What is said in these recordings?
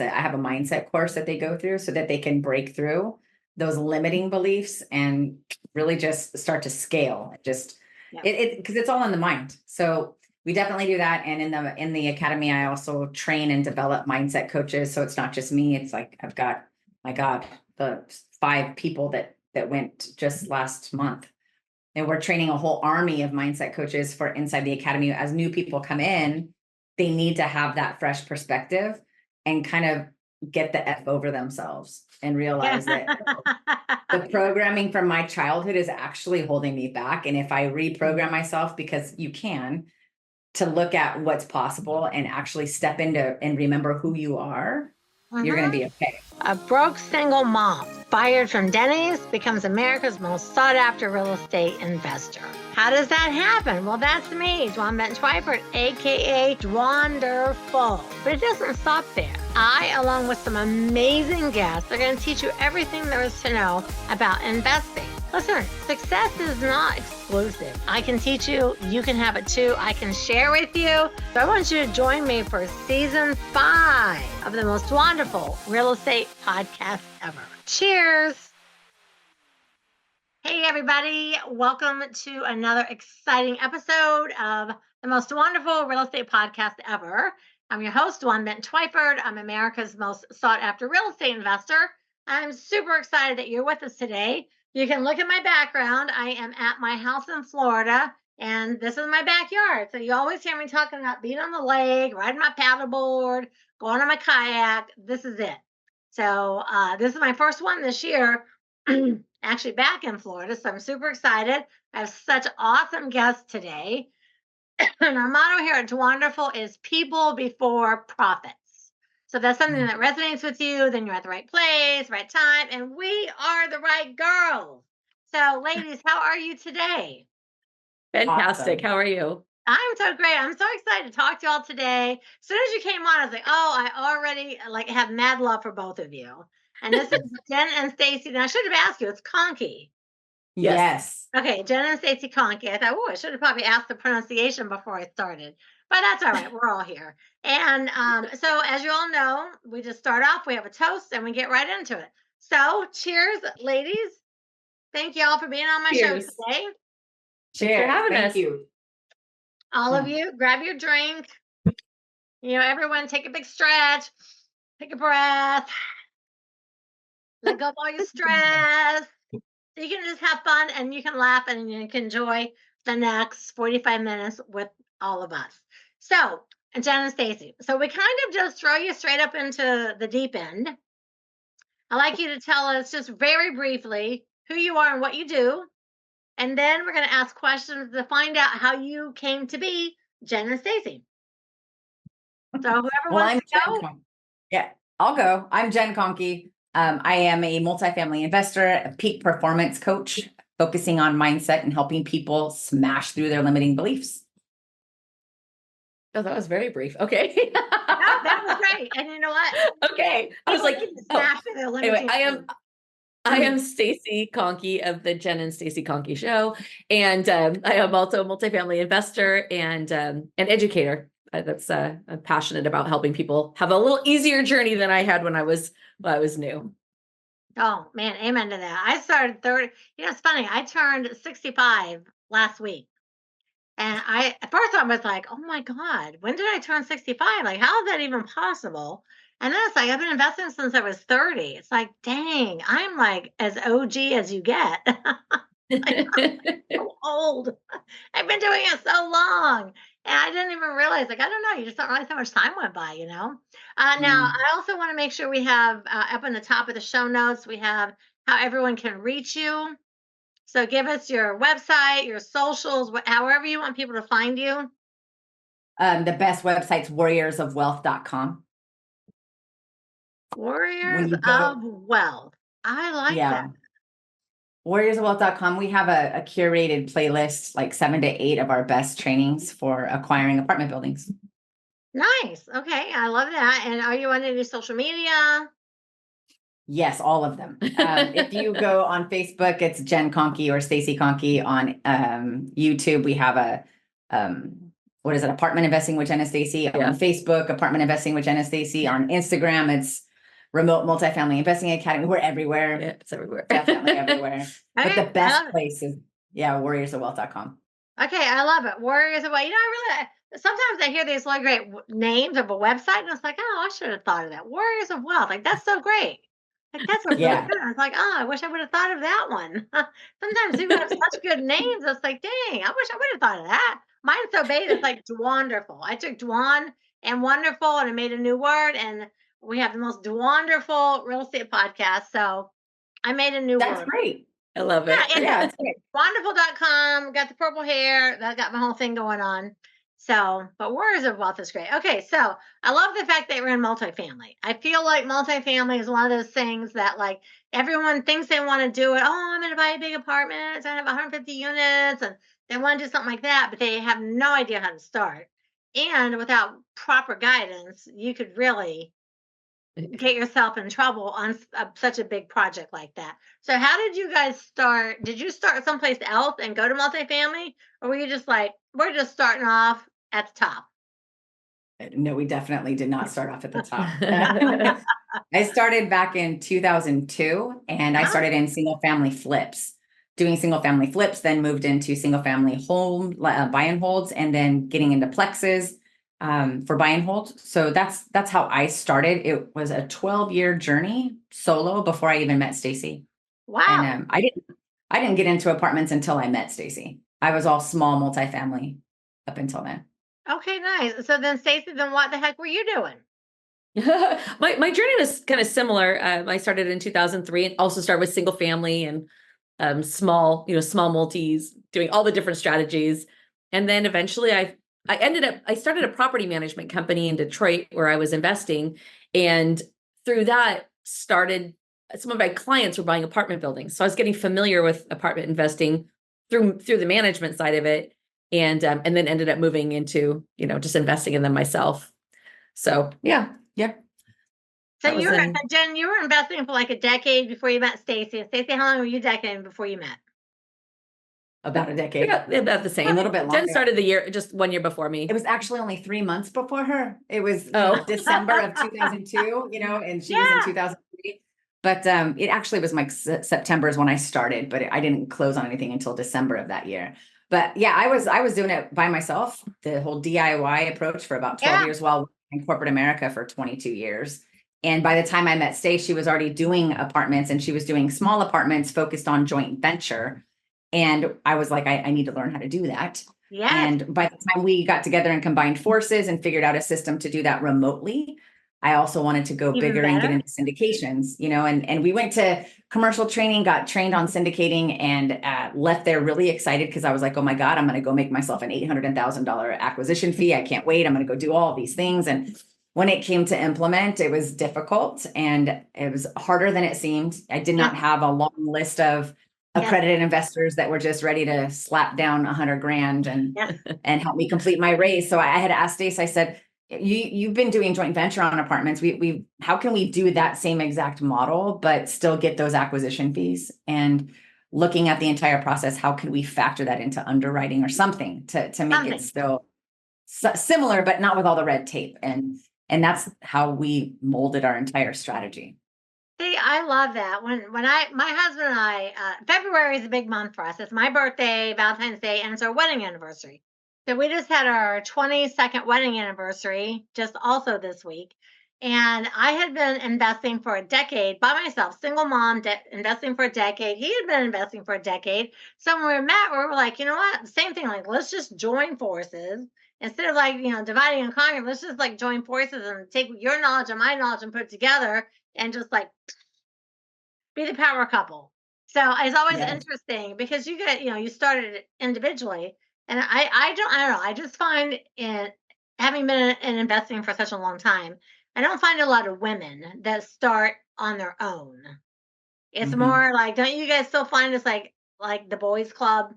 I have a mindset course that they go through so that they can break through those limiting beliefs and really just start to scale. Just because it's all in the mind. So we definitely do that. And in the academy, I also train and develop mindset coaches. So it's not just me. It's like I've got, my God, the 5 people that went just last month. And we're training a whole army of mindset coaches for inside the academy. As new people come in, they need to have that fresh perspective and kind of get the F over themselves and realize that the programming from my childhood is actually holding me back. And if I reprogram myself, because you can, to look at what's possible and actually step into and remember who you are, you're going to be okay. A broke single mom fired from Denny's becomes America's most sought after real estate investor. How does that happen? Well, that's me, Dwanderful Twyford, aka Dwanderful. But it doesn't stop there. I, along with some amazing guests, are going to teach you everything there is to know about investing. Listen, success is not exclusive. I can teach you, you can have it too. I can share with you. So I want you to join me for season 5 of the most wonderful real estate podcast ever. Cheers. Hey, everybody. Welcome to another exciting episode of the most wonderful real estate podcast ever. I'm your host, Dwanderful Twyford. I'm America's most sought after real estate investor. I'm super excited that you're with us today. You can look at my background. I am at my house in Florida, and this is my backyard. So you always hear me talking about being on the lake, riding my paddleboard, going on my kayak. This is it. So this is my first one this year, actually back in Florida. So I'm super excited. I have such awesome guests today. And our motto here at Dwanderful is people before profits. So if that's something that resonates with you, then you're at the right place, right time, and we are the right girls. So ladies, how are you today? Fantastic. Awesome. How are you? I'm so great. I'm so excited to talk to y'all today. As soon as you came on, I was like, oh, I already have mad love for both of you. And this is Jen and Stacey. And I should have asked you, it's Conkey. Yes. Okay, Jen and Stacey Conkey. I thought, I should have probably asked the pronunciation before I started. But that's all right. We're all here. And so as you all know, we just start off, we have a toast, and we get right into it. So cheers, ladies. Thank you all for being on my show today. Cheers. For having us. You. All of you, grab your drink. Everyone take a big stretch. Take a breath. Let go of all your stress. So you can just have fun, and you can laugh, and you can enjoy the next 45 minutes with all of us. So, Jen and Stacey, so we kind of just throw you straight up into the deep end. I'd like you to tell us just very briefly who you are and what you do. And then we're going to ask questions to find out how you came to be Jen and Stacey. So whoever wants to go. Yeah, I'll go. I'm Jen Conkey. I am a multifamily investor, a peak performance coach, focusing on mindset and helping people smash through their limiting beliefs. Oh, that was very brief. Okay. That was great. And you know what? Okay. I was like, anyway, I am Stacey Conkey of the Jen and Stacey Conkey show. And I am also a multifamily investor and an educator. I'm passionate about helping people have a little easier journey than I had when I was new. Oh man, amen to that. I started 30. It's funny. I turned 65 last week. And at first I was like, oh my God, when did I turn 65? Like, how is that even possible? And then it's like, I've been investing since I was 30. It's like, dang, I'm like as OG as you get. I'm so old. I've been doing it so long. And I didn't even realize, I don't know, you just don't realize how much time went by, Now, I also want to make sure we have up on the top of the show notes, we have how everyone can reach you. So give us your website, your socials, however you want people to find you. The best website's warriorsofwealth.com. Warriors of Wealth. I like that. Warriorsofwealth.com. We have a curated playlist, like 7 to 8 of our best trainings for acquiring apartment buildings. Nice. Okay. I love that. And are you on any social media? Yes, all of them. If you go on Facebook, it's Jen Conkey or Stacey Conkey. On YouTube, we have what is it? Apartment Investing with Jen and Stacey on Facebook, Apartment Investing with Jen and Stacey on Instagram. It's Remote Multifamily Investing Academy. We're everywhere. Yeah, it's everywhere. Definitely everywhere. Okay, But the best place is, warriorsofwealth.com. Okay, I love it. Warriors of Wealth. Sometimes I hear these like great names of a website, and it's like, oh, I should have thought of that. Warriors of Wealth. Like, that's so great. Like, that's really good. I was like, oh, I wish I would have thought of that one. Sometimes people have such good names. It's like, dang, I wish I would have thought of that. Mine's so big, it's like Dwanderful. I took Dwan and wonderful, and I made a new word, and we have the most Dwanderful real estate podcast. So I made a new word. That's great. I love it. Yeah, Dwanderful.com, got the purple hair. That got my whole thing going on. So, but Warriors of Wealth is great. Okay, so I love the fact that we're in multifamily. I feel like multifamily is one of those things that like everyone thinks they want to do it. Oh, I'm going to buy a big apartment. I have 150 units, and they want to do something like that, but they have no idea how to start. And without proper guidance, you could really get yourself in trouble on such a big project like that. So how did you guys start? Did you start someplace else and go to multifamily? Or were you just like, we're just starting off at the top? No, we definitely did not start off at the top. I started back in 2002, and I started in single family flips, doing single family flips, then moved into single family home buy and holds, and then getting into plexes for buy and hold. So that's how I started. It was a 12-year journey solo before I even met Stacey. Wow. And I didn't get into apartments until I met Stacey. I was all small multifamily up until then. Okay, nice. So then Stacey, then what the heck were you doing? My journey was kind of similar. I started in 2003 and also started with single family and small multis, doing all the different strategies. And then eventually I started a property management company in Detroit where I was investing. And through that started, some of my clients were buying apartment buildings. So I was getting familiar with apartment investing through the management side of it. And then ended up moving into, just investing in them myself. So yeah. So Jen, you were investing for like a decade before you met Stacey. Stacey, how long were you decading before you met? About a decade. About the same. A little bit longer. Jen started just 1 year before me. It was actually only 3 months before her. It was December of 2002, and she was in 2003. But it actually was September is when I started, but I didn't close on anything until December of that year. But yeah, I was doing it by myself, the whole DIY approach for about 12 years while working in corporate America for 22 years. And by the time I met Stacey, she was already doing apartments, and she was doing small apartments focused on joint venture. And I was like, I need to learn how to do that. Yes. And by the time we got together and combined forces and figured out a system to do that remotely, I also wanted to go bigger and get into syndications, and we went to commercial training, got trained on syndicating, and left there really excited because I was like, oh my God, I'm going to go make myself an $800,000 acquisition fee. I can't wait. I'm going to go do all these things. And when it came to implement, it was difficult and it was harder than it seemed. I did not have a long list of accredited investors that were just ready to slap down $100,000 and help me complete my raise. So I had asked Stacey, I said, you've been doing joint venture on apartments. How can we do that same exact model, but still get those acquisition fees? And looking at the entire process, how can we factor that into underwriting or something to make it still similar, but not with all the red tape? And that's how we molded our entire strategy. See, I love that. When my husband and I, February is a big month for us. It's my birthday, Valentine's Day, and it's our wedding anniversary. So we just had our 22nd wedding anniversary just also this week. And I had been investing for a decade by myself, single mom, investing for a decade. He had been investing for a decade. So when we met, we were like, you know what? Same thing, like, let's just join forces. Instead of like, dividing and conquering, let's just like join forces and take your knowledge and my knowledge and put it together and just like be the power couple. So it's always interesting because you get, you started it individually. And I don't know. I just find having been in investing for such a long time, I don't find a lot of women that start on their own. It's more like, don't you guys still find it's like the boys club?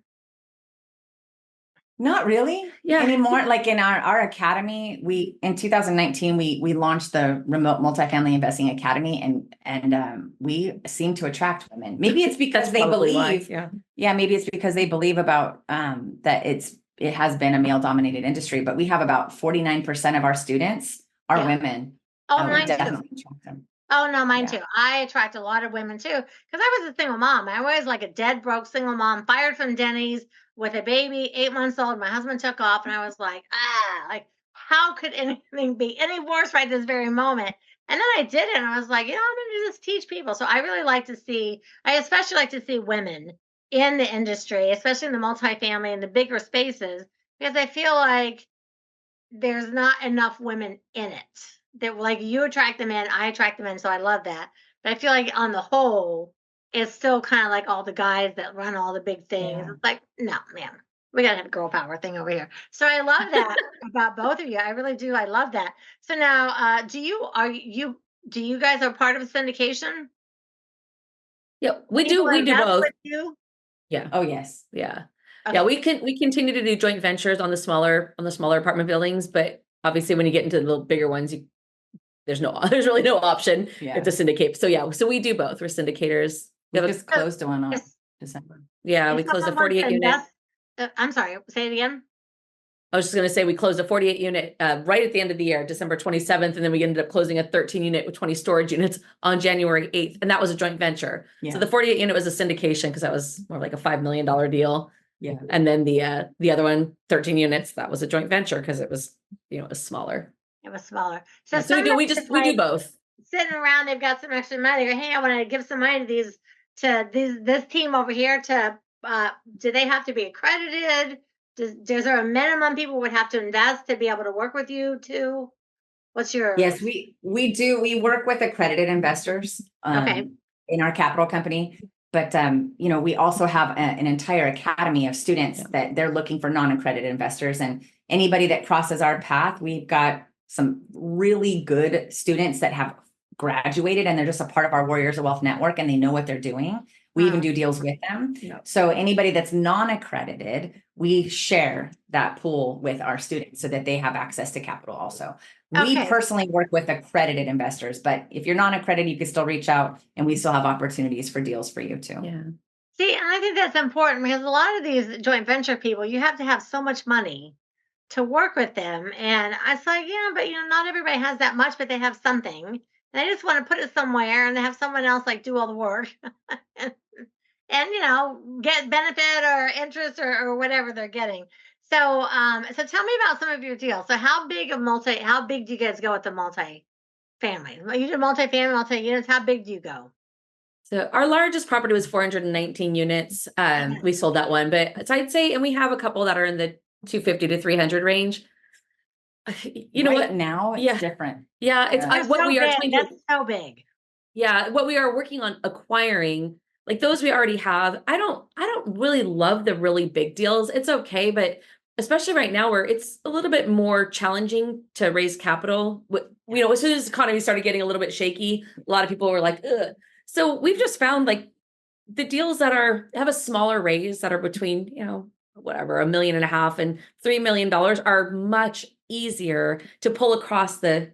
Not really anymore. Like in our academy, in 2019, we launched the Remote Multifamily Investing Academy, and we seem to attract women. Maybe it's because they believe, maybe it's because they believe about that it has been a male dominated industry, but we have about 49% of our students are women. Oh, we mine definitely too. attract them. Oh, no, mine too. I attract a lot of women too, because I was a single mom. I was like a dead broke single mom, fired from Denny's with a baby, 8 months old. My husband took off, and I was like, like, how could anything be any worse right this very moment? And then I did it, and I was like, I'm going to just teach people. So I really like to see, I especially like to see women in the industry, especially in the multifamily and the bigger spaces, because I feel like there's not enough women in it. That like you attract them in, I attract them in, so I love that. But I feel like on the whole, it's still kind of like all the guys that run all the big things. Yeah. It's like, no, man, we gotta have a girl power thing over here. So I love that about both of you. I really do. I love that. So now, do you guys are part of a syndication? Yeah, we People do invest both. with you? Yeah. Oh, yes. Yeah. Okay. Yeah, we continue to do joint ventures on the smaller apartment buildings, but obviously when you get into the bigger ones, there's really no option. Yeah. It's a syndicate. So yeah, so we do both. We're syndicators. We just closed one on Yes. December. Yeah, we If closed a someone wants 48 to unit. invest- I'm sorry, say it again. I was just going to say we closed a 48 unit right at the end of the year, December 27th, and then we ended up closing a 13 unit with 20 storage units on January 8th, and that was a joint venture. Yeah. So the 48 unit was a syndication because that was more like a $5 million deal. Yeah. And then the other one, 13 units, that was a joint venture because it was, it was smaller. It was smaller. So we do both. Sitting around, they've got some extra money. Or, hey, I want to give some money to this team over here. Do they have to be accredited? Is there a minimum people would have to invest to be able to work with you too? What's your? Yes, we do. We work with accredited investors in our capital company. But, we also have an entire academy of students that they're looking for non-accredited investors, and anybody that crosses our path, we've got some really good students that have graduated and they're just a part of our Warriors of Wealth network and they know what they're doing. We even do deals with them. Yeah. So anybody that's non-accredited, we share that pool with our students so that they have access to capital also. We personally work with accredited investors, but if you're non-accredited, you can still reach out and we still have opportunities for deals for you too. Yeah. See, and I think that's important because a lot of these joint venture people, you have to have so much money to work with them. And I was like, but not everybody has that much, but they have something. And they just want to put it somewhere and they have someone else like do all the work and get benefit or interest or whatever they're getting. So so tell me about some of your deals. So how big do you guys go with the multifamily? You do multifamily, multi-units. How big do you go? So our largest property was 419 units. We sold that one, but so I'd say, and we have a couple that are in the 250 to 300 range. Know what? Now it's different. Yeah, it's what we are. That's so big. Yeah, what we are working on acquiring, like those we already have. I don't really love the really big deals. It's okay, but especially right now where it's a little bit more challenging to raise capital. As soon as the economy started getting a little bit shaky, a lot of people were like, ugh. So we've just found like the deals that have a smaller raise that are between, whatever, $1.5 million and $3 million are much easier to pull across the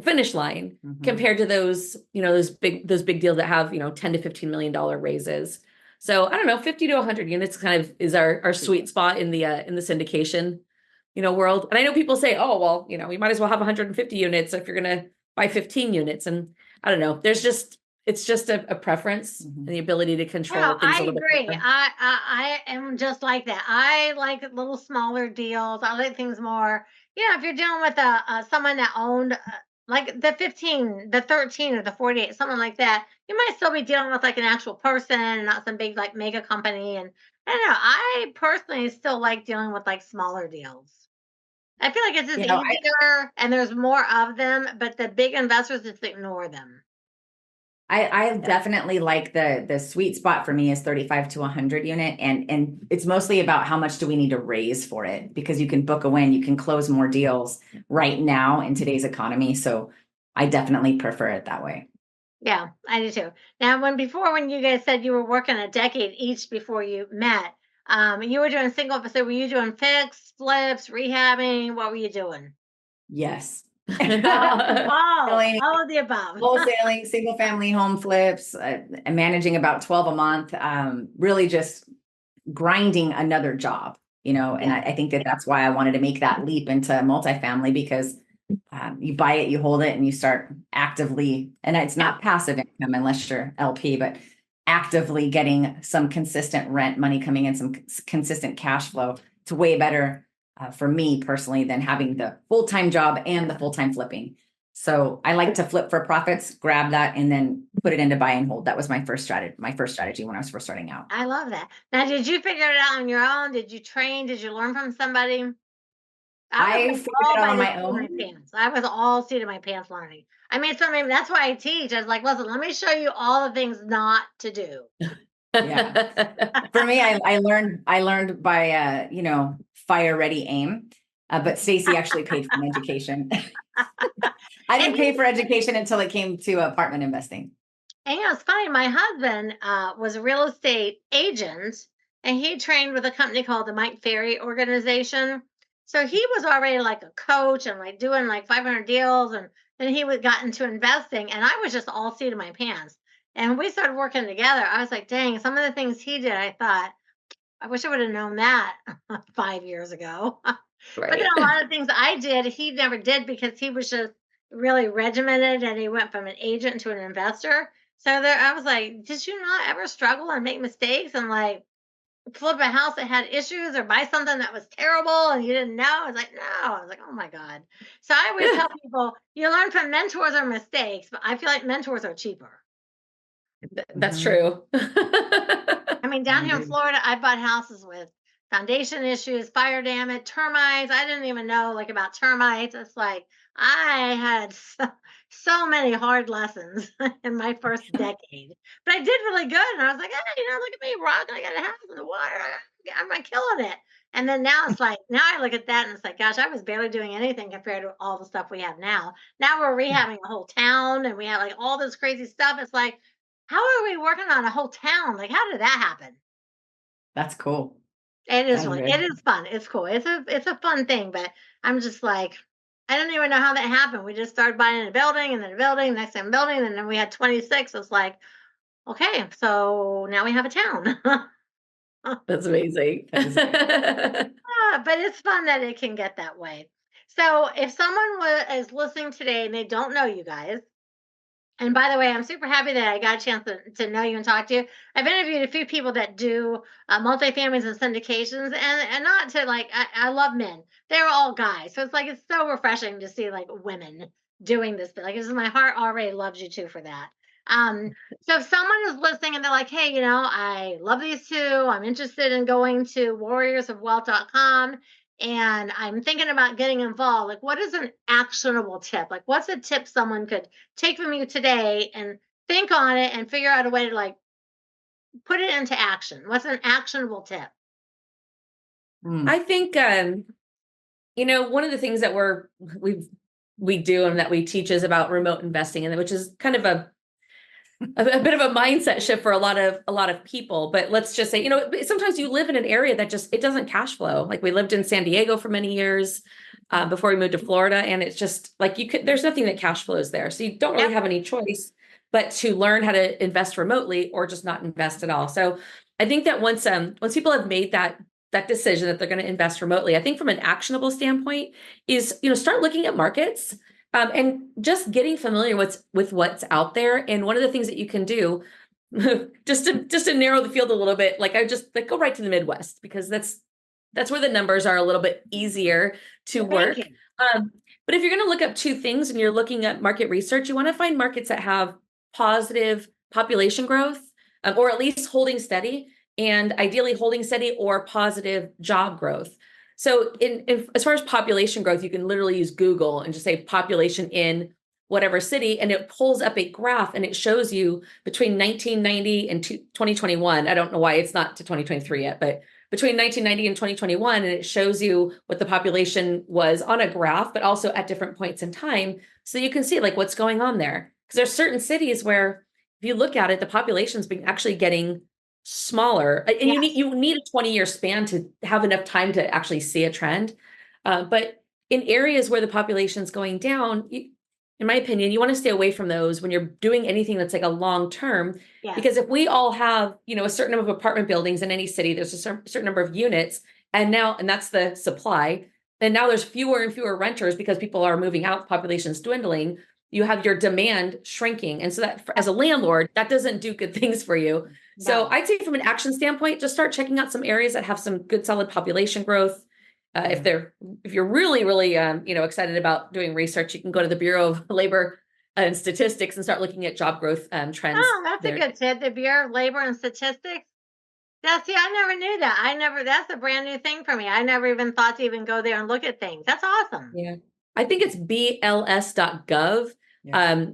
finish line compared to those, those big deals that have, $10 to $15 million raises. So I don't know, 50 to 100 units kind of is our sweet spot in the syndication, world. And I know people say, oh, well, we might as well have 150 units if you're going to buy 15 units. And I don't know, it's just a preference and the ability to control things a little bit. I agree. I am just like that. I like little smaller deals. I like things more, if you're dealing with someone that owned like the 15, the 13 or the 48, something like that, you might still be dealing with like an actual person and not some big like mega company. And I don't know, I personally still like dealing with like smaller deals. I feel like it's just easier and there's more of them, but the big investors just ignore them. I definitely like the sweet spot for me is 35 to 100 unit. And it's mostly about how much do we need to raise for it, because you can book a win, you can close more deals right now in today's economy. So I definitely prefer it that way. Yeah, I do too. Now, when you guys said you were working a decade each before you met, you were doing single, so were you doing fixed, flips, rehabbing? What were you doing? Yes. all of the above. Wholesaling, single family home flips, managing about 12 a month, really just grinding another job. and I think that that's why I wanted to make that leap into multifamily, because you buy it, you hold it, and you start actively, and it's not passive income unless you're LP, but actively getting some consistent rent money coming in, some consistent cash flow. It's way better for me personally than having the full-time job and the full-time flipping. So I like to flip for profits, grab that, and then put it into buy and hold. That was my first strategy when I was first starting out. I love that. Now, did you figure it out on your own? Did you train? Did you learn from somebody? I figured it out on my own. I was all seat of my pants learning. I mean, that's why I teach. I was like, listen, let me show you all the things not to do. Yeah. For me, I learned by, fire, ready, aim. But Stacey actually paid for an education. I didn't pay for education until it came to apartment investing. And it's funny. My husband was a real estate agent, and he trained with a company called the Mike Ferry organization. So he was already like a coach and like doing like 500 deals. And then he got into investing, and I was just all seat of my pants. And we started working together. I was like, dang, some of the things he did, I thought, I wish I would have known that 5 years ago. Right. But then a lot of things I did, he never did, because he was just really regimented, and he went from an agent to an investor. So I was like, did you not ever struggle and make mistakes and like flip a house that had issues or buy something that was terrible and you didn't know? I was like, no. I was like, oh my God. So I always tell people, you learn from mentors or mistakes, but I feel like mentors are cheaper. That's true. I mean, down here in Florida, I bought houses with foundation issues, fire damage, termites. I didn't even know like about termites. It's like I had so many hard lessons in my first decade, but I did really good. And I was like, hey, look at me rocking. I got a house in the water. I'm killing it. And then now it's like, now I look at that and it's like, gosh, I was barely doing anything compared to all the stuff we have now. Now we're rehabbing a whole town, and we have like all this crazy stuff. It's like, how are we working on a whole town? Like, how did that happen? That's cool. It is it is fun. It's cool. It's a fun thing, but I'm just like, I don't even know how that happened. We just started buying a building, and then a building, next time building, and then we had 26. It's like, okay, so now we have a town. That's amazing. But it's fun that it can get that way. So if someone is listening today and they don't know you guys, and by the way, I'm super happy that I got a chance to know you and talk to you. I've interviewed a few people that do multifamilies and syndications, and not to like, I love men. They're all guys. So it's so refreshing to see like women doing this. Like, this is, my heart already loves you too for that. So if someone is listening and they're like, hey, I love these two, I'm interested in going to warriorsofwealth.com, and I'm thinking about getting involved. Like, what is an actionable tip? Like, what's a tip someone could take from you today and think on it and figure out a way to like put it into action? What's an actionable tip? I think, one of the things that we do and that we teach is about remote investing, and which is kind of a bit of a mindset shift for a lot of people. But let's just say, sometimes you live in an area that just, it doesn't cash flow. Like, we lived in San Diego for many years before we moved to Florida. And it's just like, there's nothing that cash flows there. So you don't really have any choice but to learn how to invest remotely or just not invest at all. So I think that once people have made that decision that they're going to invest remotely, I think from an actionable standpoint is, start looking at markets. And just getting familiar with what's out there. And one of the things that you can do, just to narrow the field a little bit, like, I just like go right to the Midwest, because that's where the numbers are a little bit easier to work. But if you're going to look up two things and you're looking at market research, you want to find markets that have positive population growth, or at least holding steady, and ideally holding steady or positive job growth. So as far as population growth, you can literally use Google and just say population in whatever city, and it pulls up a graph and it shows you between 1990 and 2021. I don't know why it's not to 2023 yet, but between 1990 and 2021, and it shows you what the population was on a graph, but also at different points in time. So you can see like what's going on there. Because there's certain cities where if you look at it, the population's been actually getting smaller, and you need a 20-year span to have enough time to actually see a trend. But in areas where the population's going down, in my opinion, you want to stay away from those when you're doing anything that's like a long term. Because if we all have, a certain number of apartment buildings in any city, there's a certain number of units. And that's the supply. And now there's fewer and fewer renters because people are moving out, population's dwindling. You have your demand shrinking. And so that as a landlord, that doesn't do good things for you. No. So I'd say from an action standpoint, just start checking out some areas that have some good, solid population growth. If you're really, really, excited about doing research, you can go to the Bureau of Labor and Statistics and start looking at job growth trends. Oh, that's a good tip. The Bureau of Labor and Statistics. I never knew that. That's a brand new thing for me. I never even thought to even go there and look at things. That's awesome. Yeah. I think it's bls.gov. Yeah.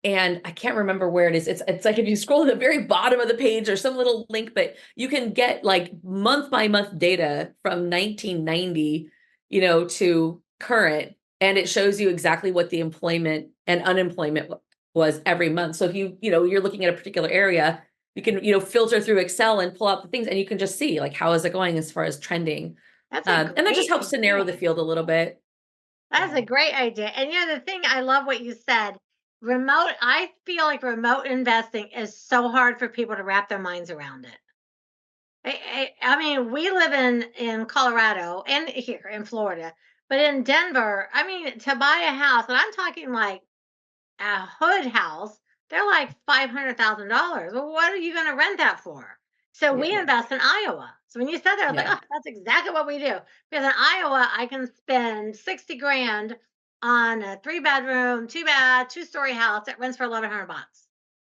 And I can't remember where it is. It's like if you scroll to the very bottom of the page or some little link, but you can get like month by month data from 1990, to current, and it shows you exactly what the employment and unemployment was every month. So if you're looking at a particular area, you can, filter through Excel and pull out the things, and you can just see like, how is it going as far as trending? And that just helps to narrow the field a little bit. That's a great idea. And the thing, I love what you said. I feel like remote investing is so hard for people to wrap their minds around it. I mean, we live in Colorado and here in Florida, but in Denver, I mean, to buy a house, and I'm talking like a hood house, they're like $500,000. Well, what are you going to rent that for? So we invest in Iowa. So when you said that, I was like, oh, that's exactly what we do. Because in Iowa, I can spend $60,000 on a 3-bedroom, 2-bath, 2-story house that rents for $1,100.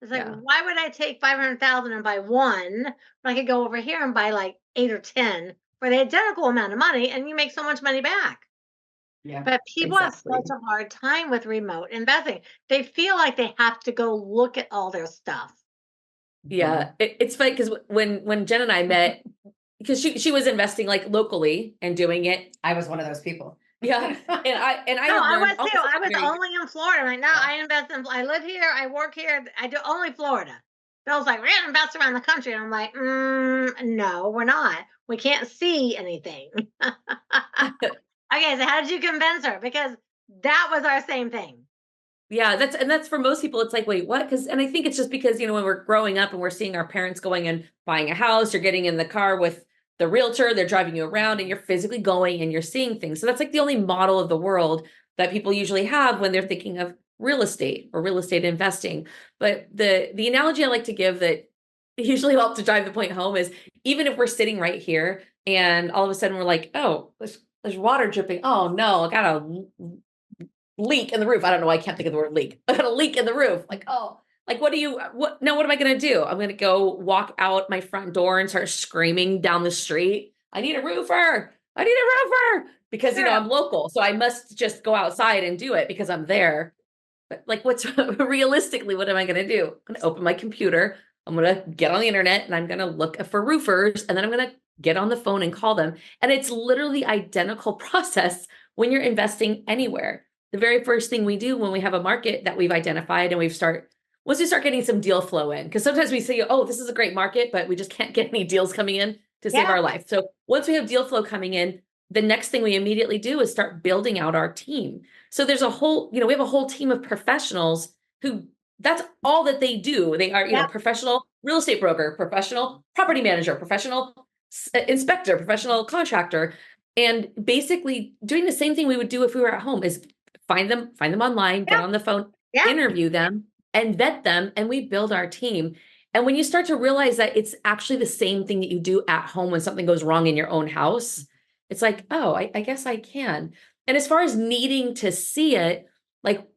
It's like, why would I take $500,000 and buy one when I could go over here and buy like 8 or 10 for the identical amount of money, and you make so much money back? Yeah, but people have such a hard time with remote investing. They feel like they have to go look at all their stuff. Yeah, it's funny because when Jen and I met, because she was investing like locally and doing it. I was one of those people. Yeah, and I was too. I was only in Florida. Like, no, I invest in. I live here. I work here. I do only Florida. Bill's like, we're gonna invest around the country, and I'm like, no, we're not. We can't see anything. Okay, so how did you convince her? Because that was our same thing. Yeah, that's for most people. It's like, wait, what? And I think it's just because when we're growing up and we're seeing our parents going and buying a house, you're getting in the car with the realtor, they're driving you around, and you're physically going and you're seeing things. So that's like the only model of the world that people usually have when they're thinking of real estate or real estate investing. But the analogy I like to give that usually helps to drive the point home is, even if we're sitting right here and all of a sudden we're like, oh, there's water dripping. Oh no, I got a leak in the roof. I don't know why I can't think of the word leak. I got a leak in the roof. Like, oh, like, what am I going to do? I'm going to go walk out my front door and start screaming down the street. I need a roofer. Because, I'm local. So I must just go outside and do it because I'm there. But like, realistically, what am I going to do? I'm going to open my computer. I'm going to get on the internet and I'm going to look for roofers. And then I'm going to get on the phone and call them. And it's literally identical process when you're investing anywhere. The very first thing we do when we have a market that we've identified and once we start getting some deal flow in, because sometimes we say, oh, this is a great market, but we just can't get any deals coming in to save our life. So once we have deal flow coming in, the next thing we immediately do is start building out our team. So there's we have a whole team of professionals who that's all that they do. They are, professional real estate broker, professional property manager, professional inspector, professional contractor, and basically doing the same thing we would do if we were at home is find them online, get on the phone, interview them, and vet them, and we build our team. And when you start to realize that it's actually the same thing that you do at home when something goes wrong in your own house, it's like, oh, I guess I can. And as far as needing to see it, like,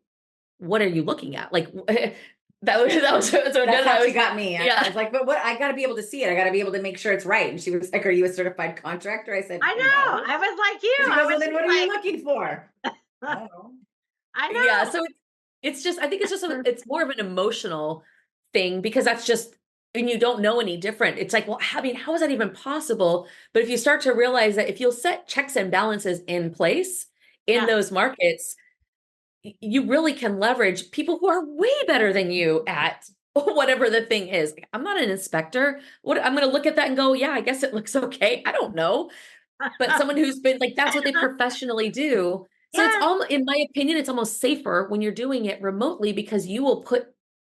what are you looking at? Like, that was so that's how she got me. I was like, but what? I got to be able to see it. I got to be able to make sure it's right. And she was like, are you a certified contractor? I said, I know. No. I was like you. She goes, well, then what are you looking for? I know. Yeah. So it's just, I think it's just, it's more of an emotional thing because that's just, and you don't know any different. It's like, well, I mean, how is that even possible? But if you start to realize that if you'll set checks and balances in place in those markets, you really can leverage people who are way better than you at whatever the thing is. Like, I'm not an inspector. I'm going to look at that and go, yeah, I guess it looks okay. I don't know. But someone who's been like, that's what they professionally do. So it's almost, in my opinion, it's almost safer when you're doing it remotely because you will put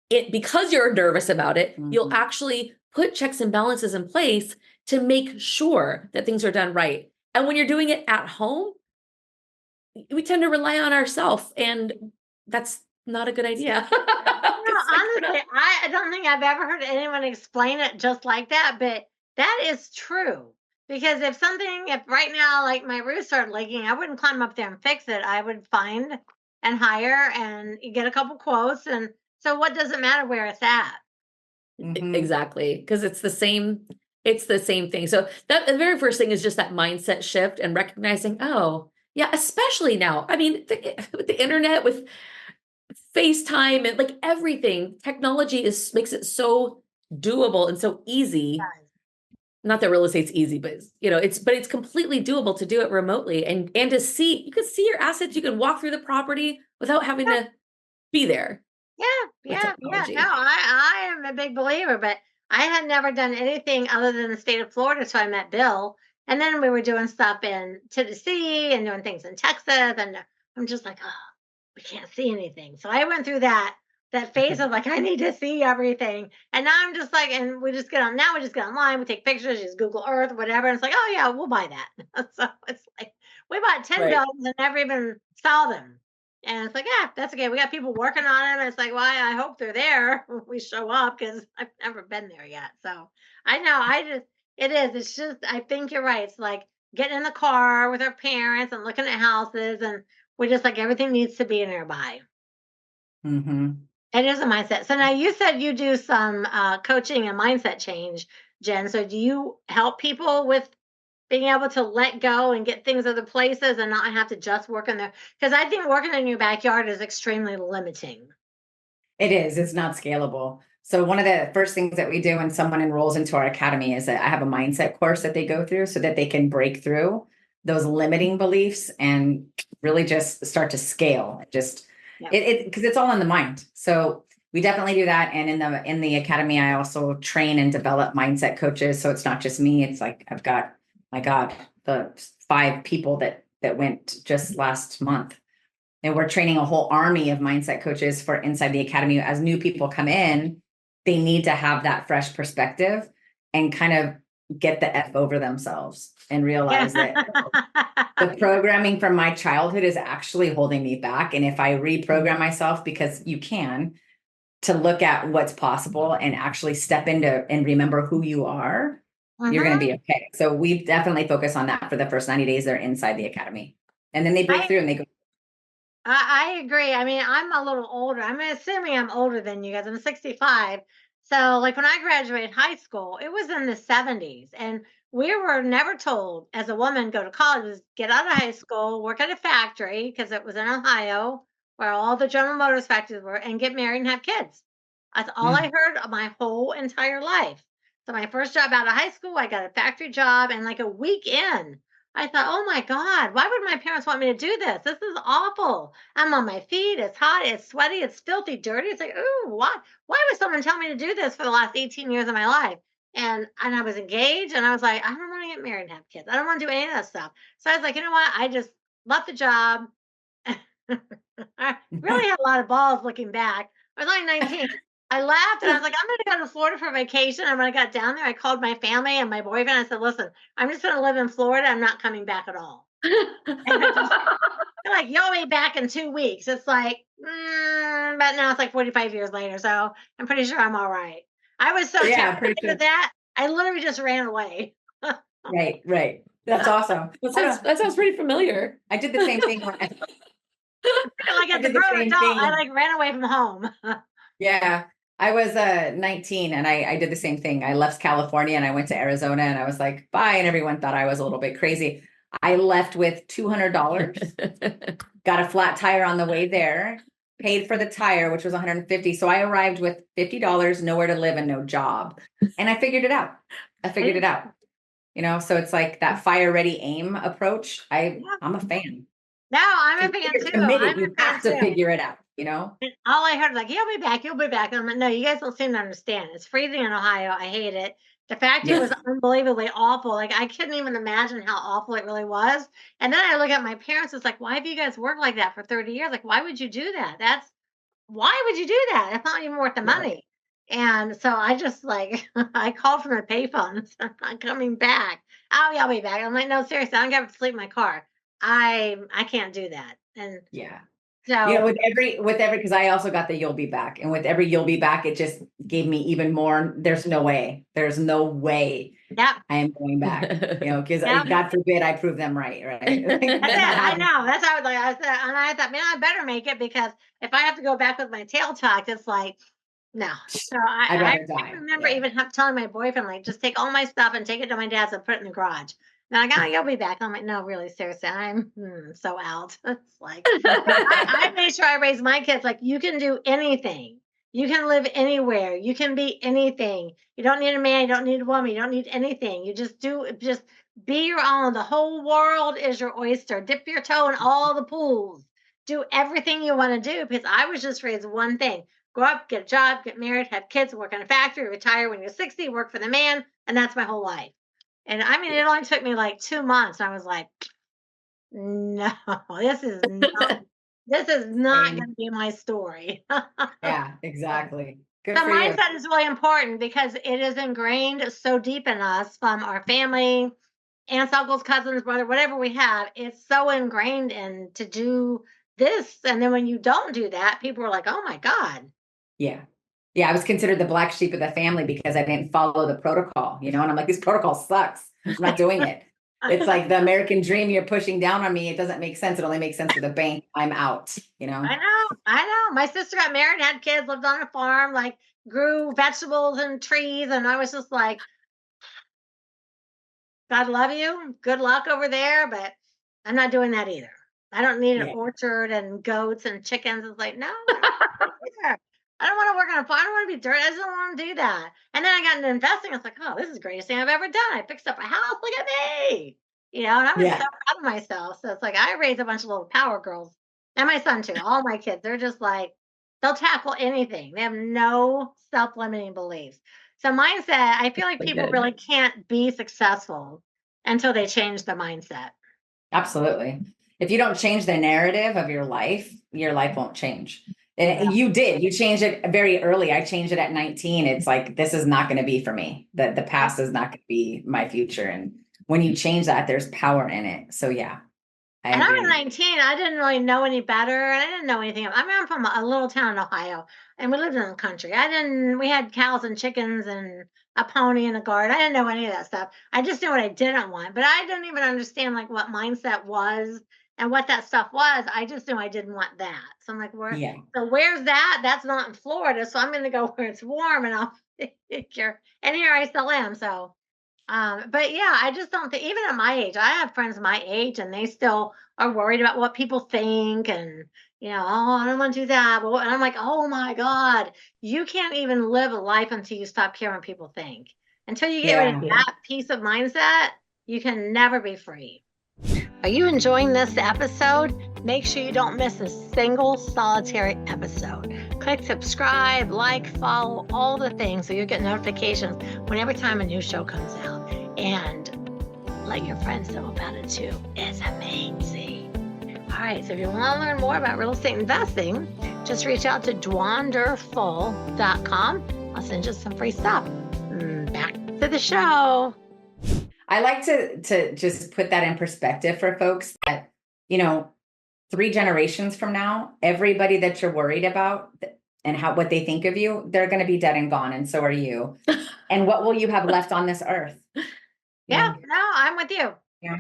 it, because you're nervous about it, you'll actually put checks and balances in place to make sure that things are done right. And when you're doing it at home, we tend to rely on ourselves, and that's not a good idea. Honestly, I don't think I've ever heard anyone explain it just like that, but that is true. Because if right now, like my roof started leaking, I wouldn't climb up there and fix it. I would find and hire and get a couple quotes. And so what does it matter where it's at? Exactly. Because it's the same thing. So that the very first thing is just that mindset shift and recognizing, oh, yeah, especially now. I mean, with the internet, with FaceTime and like everything, technology makes it so doable and so easy. Not that real estate's easy, but it's completely doable to do it remotely and to see, you can see your assets, you can walk through the property without having to be there. Yeah. No, I am a big believer, but I had never done anything other than the state of Florida. So I met Bill, and then we were doing stuff in Tennessee and doing things in Texas, and I'm just like, oh, we can't see anything. So I went through that phase of like, I need to see everything. And now I'm just like, and we just get online, we take pictures, use Google Earth, whatever. And it's like, oh yeah, we'll buy that. So it's like, we bought 10 buildings and never even saw them. And it's like, yeah, that's okay. We got people working on them. And it's like, well, I hope they're there when we show up, because I've never been there yet. So I know it's just, I think you're right. It's like getting in the car with our parents and looking at houses, and we're just like, everything needs to be nearby. It is a mindset. So now you said you do some coaching and mindset change, Jen. So do you help people with being able to let go and get things other places and not have to just work in there? Because I think working in your backyard is extremely limiting. It is. It's not scalable. So one of the first things that we do when someone enrolls into our academy is that I have a mindset course that they go through so that they can break through those limiting beliefs and really just start to scale. Because it's all in the mind. So we definitely do that. And in the academy, I also train and develop mindset coaches. So it's not just me. It's like I've got, my God, the 5 people that went just last month. And we're training a whole army of mindset coaches for inside the academy. As new people come in, they need to have that fresh perspective and kind of get the F over themselves and realize that the programming from my childhood is actually holding me back. And if I reprogram myself, because you can, to look at what's possible and actually step into and remember who you are, you're going to be okay. So we definitely focus on that for the first 90 days they're inside the academy. And then they break through and they go. I agree. I mean, I'm a little older. I'm assuming I'm older than you guys. I'm 65. So like when I graduated high school, it was in the 70s. And we were never told as a woman, go to college, get out of high school, work at a factory, because it was in Ohio where all the General Motors factories were, and get married and have kids. That's all I heard my whole entire life. So my first job out of high school, I got a factory job, and like a week in, I thought, oh my God, why would my parents want me to do this? This is awful. I'm on my feet. It's hot. It's sweaty. It's filthy, dirty. It's like, ooh, why? Why would someone tell me to do this for the last 18 years of my life? And I was engaged, and I was like, I don't want to get married and have kids. I don't want to do any of that stuff. So I was like, you know what? I just left the job. I really had a lot of balls looking back. I was only 19. I laughed and I was like, I'm going to go to Florida for vacation. And when I got down there, I called my family and my boyfriend. I said, listen, I'm just going to live in Florida. I'm not coming back at all. And they're like, you'll be back in 2 weeks. It's like, but now it's like 45 years later. So I'm pretty sure I'm all right. I was so terrified of that. I literally just ran away. Right. That's awesome. That sounds pretty familiar. I did the same thing. Like as a grown adult, I like ran away from home. Yeah. I was 19 and I did the same thing. I left California and I went to Arizona and I was like, bye. And everyone thought I was a little bit crazy. I left with $200, got a flat tire on the way there, paid for the tire, which was $150. So I arrived with $50, nowhere to live and no job. And I figured it out. So it's like that fire ready aim approach. I'm a fan. No, I'm a fan too. You have to figure it out, And all I heard like, you'll be back. And I'm like, no, you guys don't seem to understand. It's freezing in Ohio. I hate it. The factory was unbelievably awful. Like I couldn't even imagine how awful it really was. And then I look at my parents. It's like, why have you guys worked like that for 30 years? Like, why would you do that? Why would you do that? It's not even worth the money. And so I just like, I called from a payphone. I'm coming back. Oh, yeah, I'll be back. I'm like, no, seriously, I don't get to sleep in my car. I can't do that. And Yeah. so With every, because I also got the you'll be back. And with every you'll be back, it just gave me even more. There's no way. There's no way yeah, I am going back. Because yeah. God forbid I prove them right. Right. That's it. I know. That's how I said, and I thought, man, I better make it because if I have to go back with my tail tucked, it's like, no. So I'd I rather die. remember Yeah. even telling my boyfriend, like, just take all my stuff and take it to my dad's and put it in the garage. And I'm like, oh, you'll be back. I'm like, no, really, seriously, I'm so out. It's like, I made sure I raised my kids like, you can do anything. You can live anywhere. You can be anything. You don't need a man. You don't need a woman. You don't need anything. You just be your own. The whole world is your oyster. Dip your toe in all the pools. Do everything you want to do because I was just raised one thing. Grow up, get a job, get married, have kids, work in a factory, retire when you're 60, work for the man. And that's my whole life. And I mean, it only took me like 2 months. I was like, no, this is not Same. going to be my story. Yeah, exactly. Good The for you. mindset is really important because it is ingrained so deep in us from our family, aunts, uncles, cousins, brother, whatever we have. It's so ingrained in to do this. And then when you don't do that, people are like, oh my God. Yeah. Yeah. I was considered the black sheep of the family because I didn't follow the protocol, and I'm like, this protocol sucks. I'm not doing it. It's like the American dream you're pushing down on me. It doesn't make sense. It only makes sense for the bank. I'm out, I know. My sister got married, had kids, lived on a farm, like grew vegetables and trees. And I was just like, God love you. Good luck over there. But I'm not doing that either. I don't need an Yeah. orchard and goats and chickens. It's like, no, I don't either. I don't want to work on a farm. I don't want to be dirty. I just don't want to do that. And then I got into investing. I was like, oh, this is the greatest thing I've ever done. I fixed up a house. Look at me. And I was so Yeah. proud of myself. So it's like I raised a bunch of little power girls and my son too. All my kids, they're just like, they'll tackle anything. They have no self-limiting beliefs. So mindset, I feel like people Good. really can't be successful until they change their mindset. Absolutely. If you don't change the narrative of your life won't change. And you did. You changed it very early. I changed it at 19. It's like, this is not going to be for me. The past is not going to be my future. And when you change that, there's power in it. So yeah, I And I agree. was 19. I didn't really know any better. And I didn't know anything. I mean, I'm from a little town in Ohio and we lived in the country. We had cows and chickens and a pony in the garden. I didn't know any of that stuff. I just knew what I didn't want, but I didn't even understand like what mindset was and what that stuff was. I just knew I didn't want that. So I'm like, Yeah. so where's that? That's not in Florida. So I'm going to go where it's warm and I'll figure. And here I still am. So but yeah, I just don't think, even at my age, I have friends my age and they still are worried about what people think and, oh, I don't want to do that. And I'm like, oh my God, you can't even live a life until you stop caring what people think. Until you get rid of Yeah. that piece of mindset, you can never be free. Are you enjoying this episode? Make sure you don't miss a single solitary episode. Click subscribe, like, follow, all the things so you'll get notifications whenever time a new show comes out. And let your friends know about it too. It's amazing. All right, so if you want to learn more about real estate investing, just reach out to dwanderful.com. I'll send you some free stuff. Back to the show. I like to just put that in perspective for folks that, 3 generations from now, everybody that you're worried about and what they think of you, they're going to be dead and gone. And so are you. And what will you have left on this earth? Yeah, no, I'm with you. Yeah.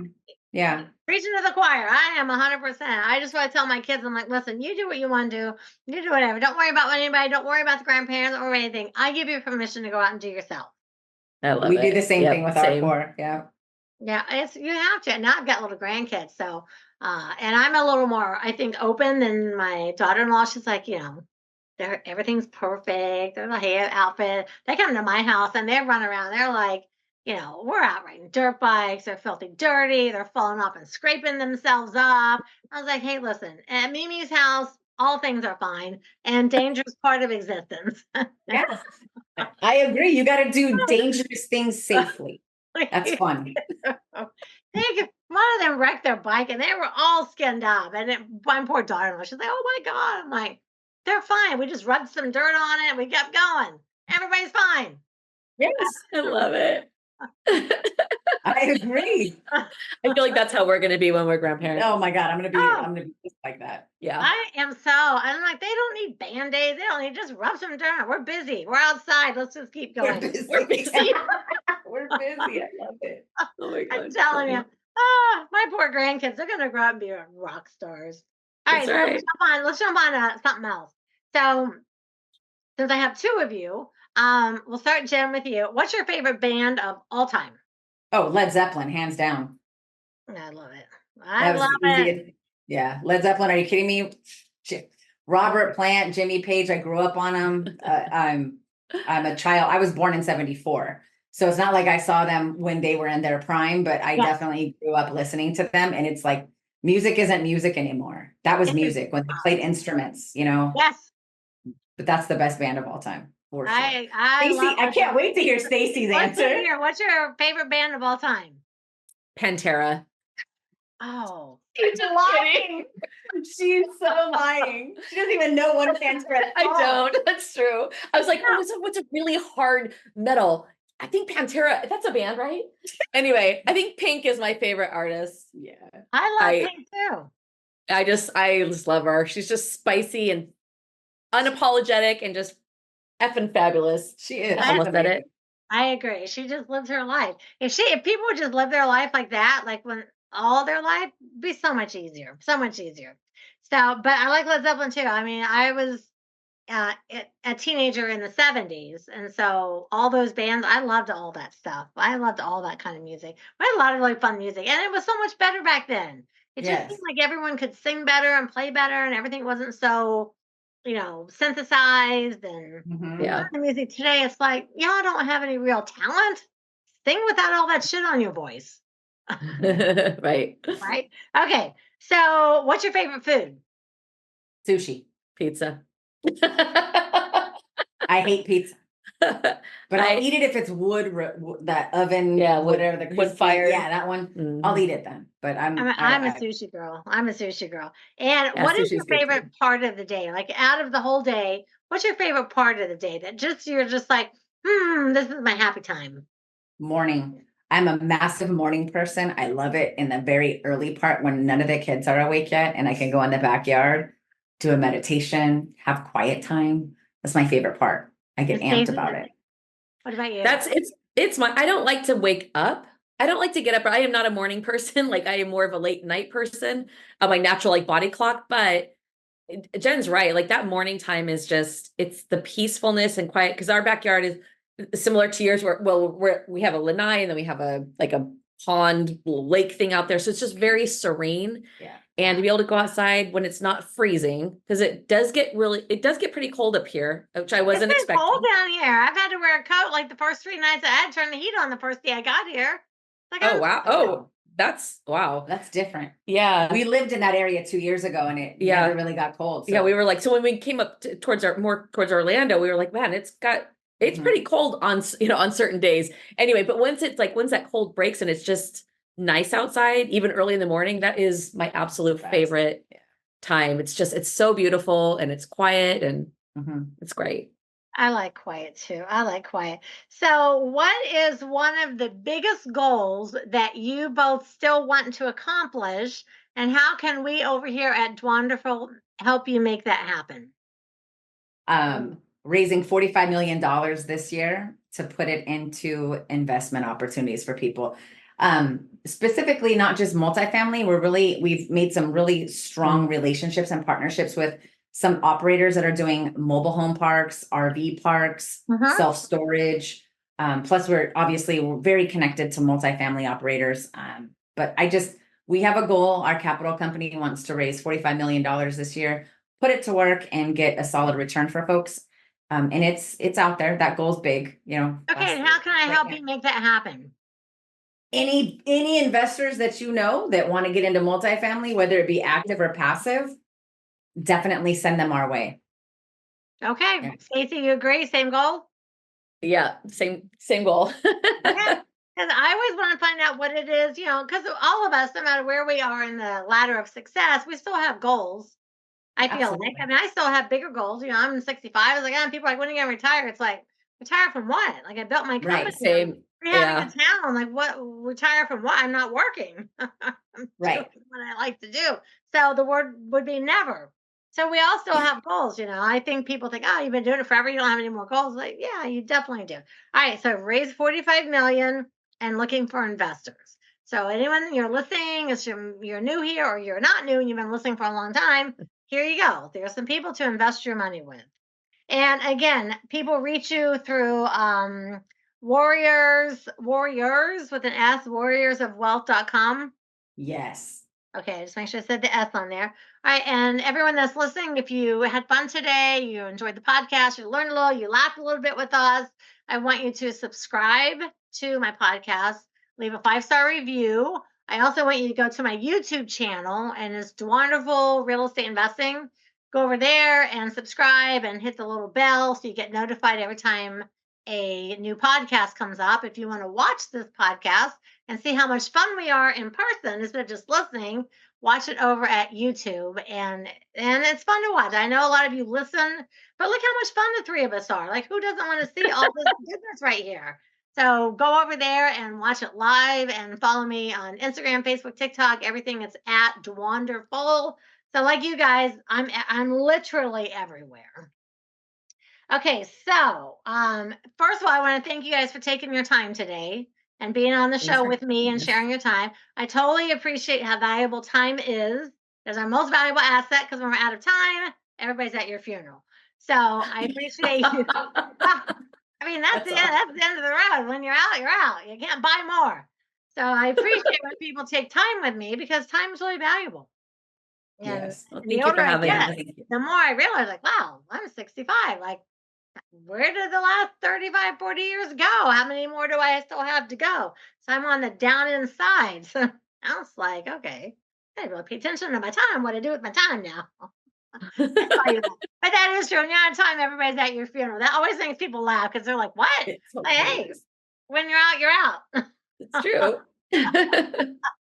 Yeah. Preaching to the choir. I am 100%. I just want to tell my kids, I'm like, listen, you do what you want to do. You do whatever. Don't worry about anybody. Don't worry about the grandparents or anything. I give you permission to go out and do yourself. I love We it. do the same thing with our same. core. Yeah. Yeah, you have to. Now I've got little grandkids, so and I'm a little more, I think, open than my daughter-in-law. She's like, everything's perfect. They're like, hey, outfit. They come to my house and they run around. They're like, we're out riding dirt bikes. They're filthy dirty. They're falling off and scraping themselves up. I was like, hey, listen, at Mimi's house, all things are fine, and danger is part of existence. Yes. I agree. You got to do dangerous things safely. That's fun. One of them wrecked their bike and they were all skinned up. And my poor daughter-in-law, she's like, oh my God. I'm like, they're fine. We just rubbed some dirt on it and we kept going. everybody's fine. Yes, I love it. I agree. I feel like that's how we're going to be when we're grandparents. Oh my God, I'm gonna be just like that. Yeah. I'm like, they don't need Band-Aids. They don't need, just rub some dirt. We're busy. We're outside. Let's just keep going. We're busy. We're busy. I love it. Oh my God. I'm telling you. My poor grandkids, they're gonna grow up and be rock stars. All right, That's right. let's jump on something else. So since I have two of you, we'll start, Jen, with you. What's your favorite band of all time? Oh, Led Zeppelin, hands down. I love it. That was easy. Yeah, Led Zeppelin. Are you kidding me? Robert Plant, Jimmy Page. I grew up on them. I'm a child. I was born in '74, so it's not like I saw them when they were in their prime, but I definitely grew up listening to them. And it's like music isn't music anymore. That was music when they played instruments, you know. Yes. But that's the best band of all time. For sure. Stacey, I can't wait to hear Stacey's answer. What's your favorite band of all time? Pantera. Oh, She's lying. She's so lying. She doesn't even know what Pantera is. I don't. That's true. I was like, what's a really hard metal? I think Pantera, that's a band, right? Anyway, I think Pink is my favorite artist. Yeah. I love Pink too. I just love her. She's just spicy and unapologetic and just effing fabulous. She is. I almost said it. I agree. She just lives her life. If people would just live their life like that, like when all their life, it'd be so much easier. So much easier. So, but I like Led Zeppelin too. I mean, I was a teenager in the 70s. And so all those bands, I loved all that stuff. I loved all that kind of music. We had a lot of really fun music. And it was so much better back then. It just seemed like everyone could sing better and play better, and everything wasn't so, synthesized. And the music today, it's like, y'all don't have any real talent. Sing without all that shit on your voice. Right. Right. Okay. So what's your favorite food? Sushi. Pizza. I hate pizza. But I'll eat it if it's wood, that oven, whatever the wood fire. Yeah, that one. Mm-hmm. I'll eat it then. But I'm a sushi girl. I'm a sushi girl. And what is your favorite part of the day? Like out of the whole day, what's your favorite part of the day that you're just like, this is my happy time? Morning. I'm a massive morning person. I love it in the very early part when none of the kids are awake yet, and I can go in the backyard, do a meditation, have quiet time. That's my favorite part. I get amped about it. What about you? I don't like to wake up. I don't like to get up. I am not a morning person. Like I am more of a late night person. My natural body clock. But Jen's right. Like that morning time is it's the peacefulness and quiet. Because our backyard is similar to yours. We have a lanai and then we have a pond lake thing out there. So it's just very serene. Yeah. And to be able to go outside when it's not freezing, because it does get pretty cold up here, which I wasn't expecting. It's cold down here. I've had to wear a coat like the first 3 nights. I had to turn the heat on the first day I got here. Wow. That's different. Yeah. We lived in that area 2 years ago and it never really got cold. So. Yeah. We were like, so when we came up towards Orlando, we were like, man, it's pretty cold on certain days. Anyway, but once that cold breaks and it's just nice outside, even early in the morning, that is my absolute favorite time. It's so beautiful and it's quiet and it's great. I like quiet too. I like quiet. So what is one of the biggest goals that you both still want to accomplish, and how can we over here at Dwanderful help you make that happen? Raising $45 million this year to put it into investment opportunities for people. Specifically, not just multifamily. We've made some really strong relationships and partnerships with some operators that are doing mobile home parks, RV parks, self-storage. Plus we're very connected to multifamily operators. But we have a goal. Our capital company wants to raise $45 million this year, put it to work and get a solid return for folks. And it's out there. That goal's big, Okay. And how can I help you make that happen? Any investors that that want to get into multifamily, whether it be active or passive, definitely send them our way. Okay. Yeah. Stacey, you agree? Same goal? Yeah, same goal. Because I always want to find out what it is, because all of us, no matter where we are in the ladder of success, we still have goals. I feel like, I still have bigger goals. I'm 65. I was like, people are like, when are you going to retire? It's like, Retire from what? Like I built my company. Right. Same. Having a town. Like what? Retire from what? I'm not working. I'm Right. doing what I like to do. So the word would be never. So we all still have goals, I think people think, oh, you've been doing it forever. You don't have any more goals. Like, yeah, you definitely do. All right. So raise 45 million and looking for investors. So anyone you're listening, if you're new here or you're not new and you've been listening for a long time, here you go. There's some people to invest your money with. And again, people reach you through warriors with an S, warriorsofwealth.com. Yes. Okay, just make sure I said the S on there. All right, and everyone that's listening, if you had fun today, you enjoyed the podcast, you learned a little, you laughed a little bit with us, I want you to subscribe to my podcast, leave a 5-star review. I also want you to go to my YouTube channel, and it's Dwanderful Real Estate Investing. Go over there and subscribe and hit the little bell so you get notified every time a new podcast comes up. If you want to watch this podcast and see how much fun we are in person instead of just listening, watch it over at YouTube. And it's fun to watch. I know a lot of you listen, but look how much fun the three of us are. Like, who doesn't want to see all this goodness right here? So go over there and watch it live and follow me on Instagram, Facebook, TikTok. Everything is at Dwanderful. So like you guys, I'm literally everywhere. Okay, so first of all, I want to thank you guys for taking your time today and being on the show with me and sharing your time. I totally appreciate how valuable time is. It's our most valuable asset because when we're out of time, everybody's at your funeral. So I appreciate you. I mean, that's the end of the road. When you're out, you're out. You can't buy more. So I appreciate when people take time with me because time is really valuable. Yes. Well, thank you for having me. The more I realize, like, wow, I'm 65. Like, where did the last 35, 40 years go? How many more do I still have to go? So I'm on the down inside. So I was like, okay, I really pay attention to my time, what I do with my time now. But that is true. When you're out of time, everybody's at your funeral. That always makes people laugh because they're like, what? Like, hey, when you're out, you're out. It's true.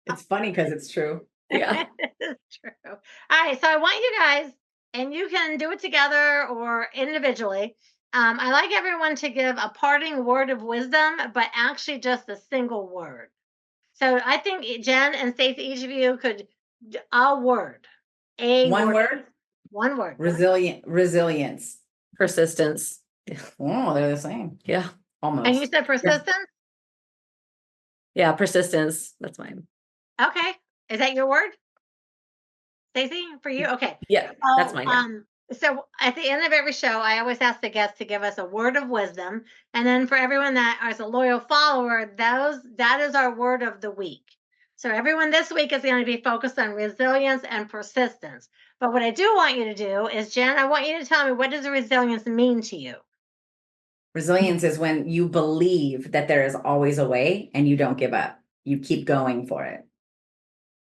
It's funny because it's true. Yeah. It's true. All right. So I want you guys, and you can do it together or individually. I like everyone to give a parting word of wisdom, but actually just a single word. So I think Jen and Stacey, each of you could a word. One word. One word. Resilience. Persistence. Oh, they're the same. Yeah. Almost. And you said persistence? Yeah, persistence. That's mine. Okay. Is that your word? Stacey, for you? Okay. Yeah, that's mine. Yeah. So at the end of every show, I always ask the guests to give us a word of wisdom. And then for everyone that is a loyal follower, that is our word of the week. So everyone this week is going to be focused on resilience and persistence. But what I do want you to do is, Jen, I want you to tell me, what does resilience mean to you? Resilience is when you believe that there is always a way and you don't give up. You keep going for it.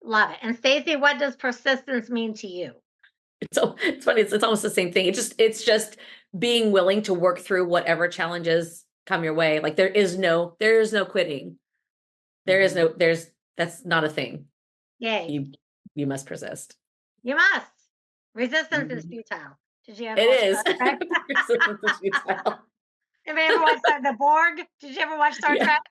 Love it. And Stacey, what does persistence mean to you? It's funny. It's almost the same thing. It's just being willing to work through whatever challenges come your way. Like there is no quitting. That's not a thing. Yay. You must persist. You must. Resistance is futile. Did you ever It is. Resistance is futile. Have you ever watched The Borg? Did you ever watch Star Trek?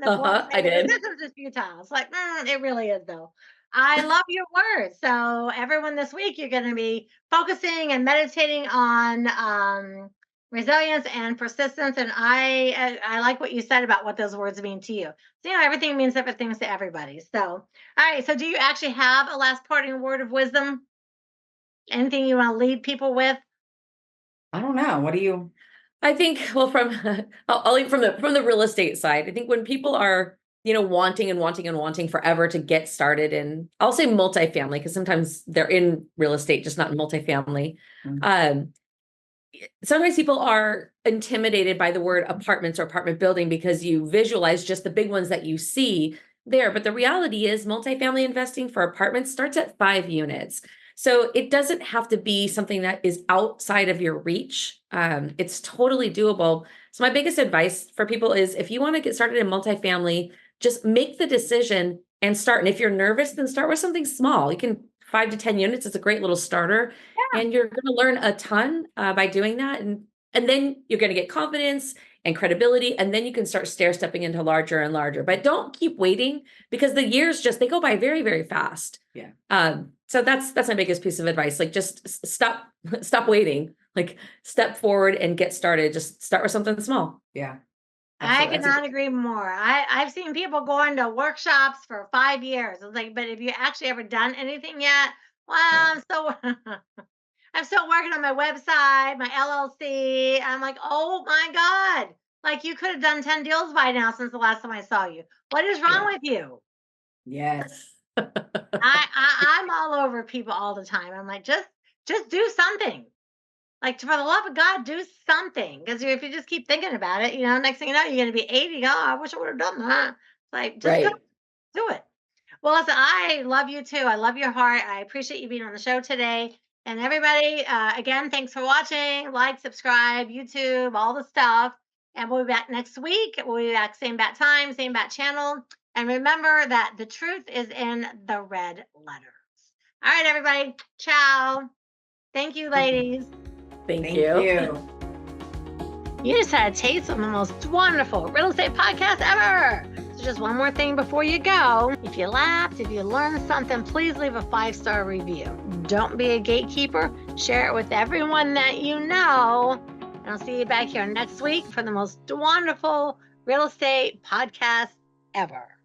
I did. Resistance is futile. It's like, it really is though. I love your words. So everyone this week, you're going to be focusing and meditating on resilience and persistence. And I like what you said about what those words mean to you. So, everything means different things to everybody. So, all right. So do you actually have a last parting word of wisdom? Anything you want to leave people with? I don't know. What do you? I think, well, I'll leave from the real estate side. I think when people are, wanting forever to get started in, I'll say multifamily, because sometimes they're in real estate, just not in multifamily. Mm-hmm. Sometimes people are intimidated by the word apartments or apartment building because you visualize just the big ones that you see there. But the reality is multifamily investing for apartments starts at 5 units. So it doesn't have to be something that is outside of your reach. It's totally doable. So my biggest advice for people is if you want to get started in multifamily, just make the decision and start. And if you're nervous, then start with something small. You can 5 to 10 units. It's a great little starter. Yeah. And you're going to learn a ton by doing that. And then you're going to get confidence and credibility. And then you can start stair stepping into larger and larger, but don't keep waiting because the years they go by very, very fast. Yeah. So that's my biggest piece of advice. Like just stop waiting, like step forward and get started. Just start with something small. Yeah. I cannot agree more. I've seen people going to workshops for 5 years. It's like, but have you actually ever done anything yet? Well, Yeah. I'm still working on my website, my LLC. I'm like, oh my God. Like you could have done 10 deals by now since the last time I saw you. What is wrong with you? Yes. I'm all over people all the time. I'm like, just do something. Like, for the love of God, do something. Because if you just keep thinking about it, next thing you know, you're going to be 80. Oh, I wish I would have done that. Like, just go do it. Well, listen, I love you too. I love your heart. I appreciate you being on the show today. And everybody, again, thanks for watching. Like, subscribe, YouTube, all the stuff. And we'll be back next week. We'll be back same bat time, same bat channel. And remember that the truth is in the red letters. All right, everybody. Ciao. Thank you, ladies. Thank you. You just had a taste of the most wonderful real estate podcast ever. So just one more thing before you go. If you laughed, if you learned something, please leave a 5-star review. Don't be a gatekeeper. Share it with everyone that you know. And I'll see you back here next week for the most wonderful real estate podcast ever.